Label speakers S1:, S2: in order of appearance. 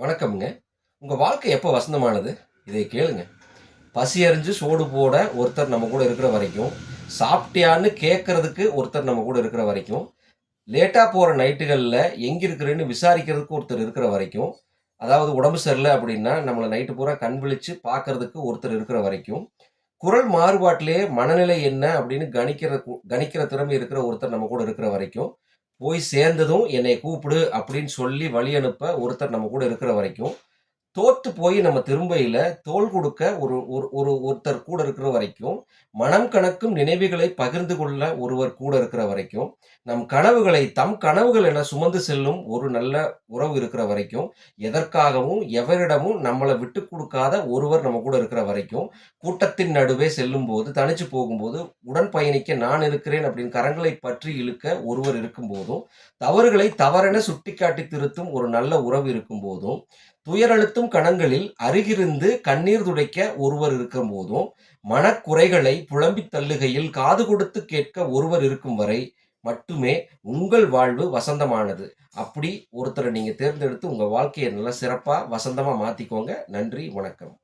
S1: வணக்கம்ங்க. உங்க வாழ்க்கை எப்போ வசந்தமானது? இதை கேளுங்க. பசி அறிஞ்சு சோறு போட ஒருத்தர் நம்ம கூட இருக்கிற வரைக்கும், சாப்பிட்டியான்னு கேட்கறதுக்கு ஒருத்தர் நம்ம கூட இருக்கிற வரைக்கும், லேட்டா போற நைட்டுகள்ல எங்க இருக்கிறேன்னு விசாரிக்கிறதுக்கு ஒருத்தர் இருக்கிற வரைக்கும், அதாவது உடம்பு சரியில்ல அப்படின்னா, நம்மள நைட்டு பூரா கண் விழிச்சு பார்க்கறதுக்கு ஒருத்தர் இருக்கிற வரைக்கும், குரல் மாறுபாட்டிலேயே மனநிலை என்ன அப்படின்னு கணிக்கிற திறமை இருக்கிற ஒருத்தர் நம்ம கூட இருக்கிற வரைக்கும், போய் சேர்ந்ததும் என்னைய கூப்பிடு அப்படின்னு சொல்லி வழி அனுப்ப ஒருத்தர் நம்ம கூட இருக்கிற வரைக்கும், தோத்து போய் நம்ம திரும்பையில தோள் கொடுக்க ஒரு ஒரு ஒரு ஒருத்தர் கூட இருக்கிற வரைக்கும், மனம் கணக்கும் நினைவுகளை பகிர்ந்து கொள்ள ஒருவர் கூட இருக்கிற வரைக்கும், நம் கனவுகளை தம் கனவுகள் என சுமந்து செல்லும் ஒரு நல்ல உறவு இருக்கிற வரைக்கும், எதற்காகவும் எவரிடமும் நம்மள விட்டுக் குடுக்காத ஒருவர் நம்ம கூட இருக்கிற வரைக்கும், கூட்டத்தின் நடுவே செல்லும்போது, தனிச்சு போகும்போது, உடன் பயணிக்க நான் இருக்கிறேன் அப்படின்னு கரங்களை பற்றி இழுக்க ஒருவர் இருக்கும்போதும், தவறுகளை தவறென சுட்டிக்காட்டி திருத்தும் ஒரு நல்ல உறவு இருக்கும்போதும், துயரழுத்தும் கணங்களில் அருகிருந்து கண்ணீர் துடைக்க ஒருவர் இருக்கும்போதும், மனக்குறைகளை புலம்பித் தள்ளுகையில் காது கொடுத்து கேட்க ஒருவர் இருக்கும் வரை மட்டுமே உங்கள் வாழ்வு வசந்தமானது. அப்படி ஒருத்தர நீங்க தேர்ந்தெடுத்து உங்க வாழ்க்கைய நல்லா சிறப்பா, வசந்தமா மாத்திக்கோங்க. நன்றி, வணக்கம்.